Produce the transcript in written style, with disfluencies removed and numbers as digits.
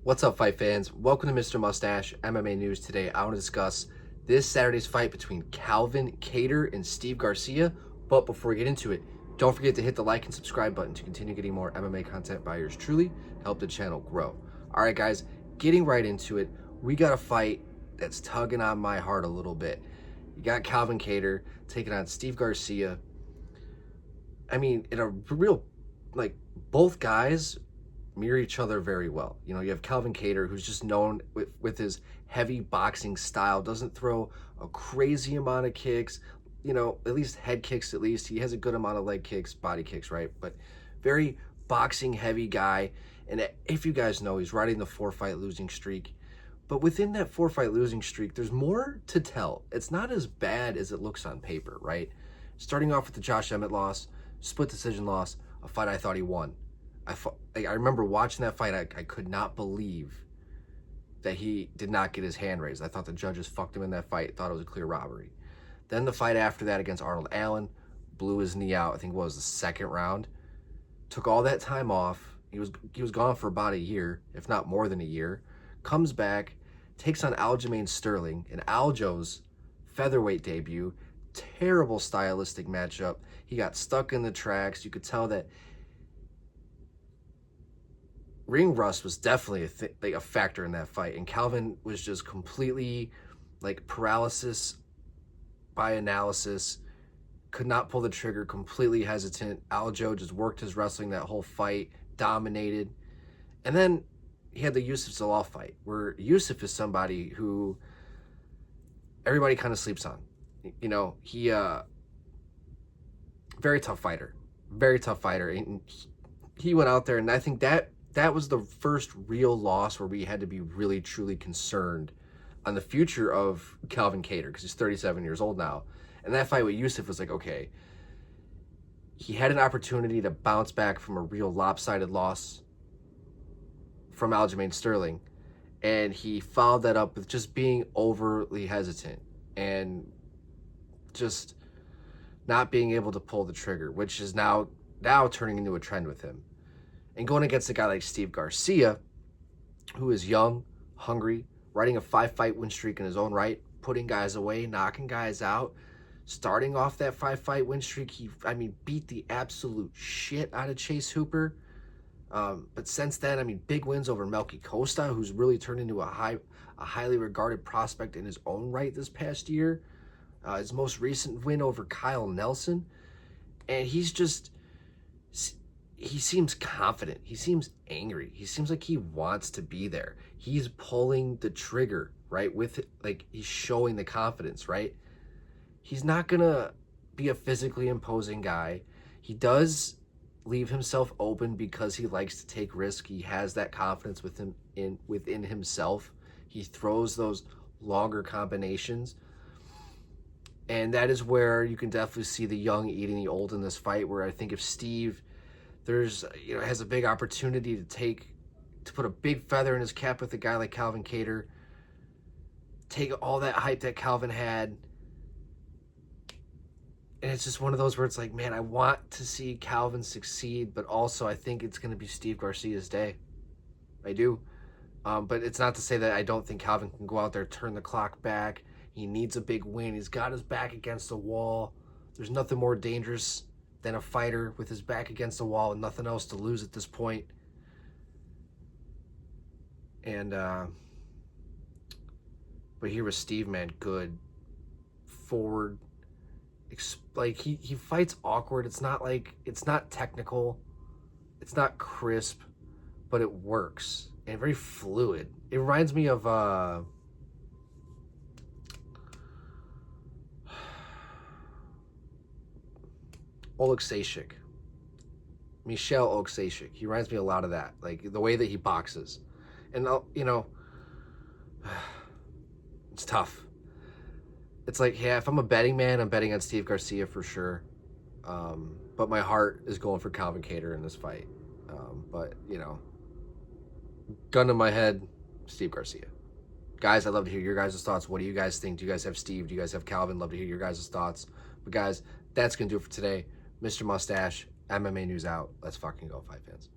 What's up, fight fans? Welcome to Mr. Mustache MMA News. Today, I want to discuss this Saturday's fight between Calvin Kattar and Steve Garcia. But before we get into it, don't forget to hit the like and subscribe button to continue getting more MMA content by yours truly. Help the channel grow. All right, guys, getting right into it, we got a fight that's tugging on my heart a little bit. You got Calvin Kattar taking on Steve Garcia. I mean, in a real, both guys mirror each other very well. You know, you have Calvin Kattar, who's just known with his heavy boxing style, doesn't throw a crazy amount of kicks, you know, at least head kicks at least. He has a good amount of leg kicks, body kicks, right? But very boxing heavy guy. And if you guys know, he's riding the 4-fight losing streak. But within that 4-fight losing streak, there's more to tell. It's not as bad as it looks on paper, right? Starting off with the Josh Emmett loss, split decision loss, a fight I thought he won. I remember watching that fight. I could not believe that he did not get his hand raised. I thought the judges fucked him in that fight, thought it was a clear robbery. Then the fight after that against Arnold Allen, blew his knee out, I think it was the second round. Took all that time off. He was gone for about a year, if not more than a year. Comes back, takes on Aljamain Sterling in Aljo's featherweight debut. Terrible stylistic matchup. He got stuck in the tracks. You could tell that ring rust was definitely a factor in that fight, and Calvin was just completely paralysis by analysis, could not pull the trigger, completely hesitant. Aljo just worked his wrestling that whole fight, dominated. And then he had the Yusuf Zalal fight, where Yusuf is somebody who everybody kind of sleeps on. You know, he very tough fighter, and he went out there, and I think that was the first real loss where we had to be really, truly concerned on the future of Calvin Kattar, because he's 37 years old now. And that fight with Yusuf was like, okay, he had an opportunity to bounce back from a real lopsided loss from Aljamain Sterling, and he followed that up with just being overly hesitant and just not being able to pull the trigger, which is now turning into a trend with him. And going against a guy like Steve Garcia, who is young, hungry, riding a 5-fight win streak in his own right, putting guys away, knocking guys out. Starting off that 5-fight win streak, he beat the absolute shit out of Chase Hooper. But since then, big wins over Melky Costa, who's really turned into a highly regarded prospect in his own right this past year. His most recent win over Kyle Nelson. And he seems confident. He seems angry. He seems like he wants to be there. He's pulling the trigger, right? With it, he's showing the confidence, right? He's not gonna be a physically imposing guy. He does leave himself open because he likes to take risks. He has that confidence within himself. He throws those longer combinations. And that is where you can definitely see the young eating the old in this fight, where I think if Steve has a big opportunity to put a big feather in his cap with a guy like Calvin Kattar, take all that hype that Calvin had. And it's just one of those where it's like, man, I want to see Calvin succeed, but also I think it's going to be Steve Garcia's day. I do. But it's not to say that I don't think Calvin can go out there, turn the clock back. He needs a big win. He's got his back against the wall. There's nothing more dangerous than a fighter with his back against the wall and nothing else to lose at this point. And but here was Steve, man, good, forward. He fights awkward. It's not technical, it's not crisp, but it works and very fluid. It reminds me of Michel Oleksiejczuk. He reminds me a lot of that, the way that he boxes. And it's tough. It's yeah, if I'm a betting man, I'm betting on Steve Garcia for sure. But my heart is going for Calvin Kattar in this fight. But gun to my head, Steve Garcia. Guys, I'd love to hear your guys' thoughts. What do you guys think? Do you guys have Steve? Do you guys have Calvin? Love to hear your guys' thoughts. But guys, that's going to do it for today. Mr. Mustache, MMA News out. Let's fucking go, fight fans.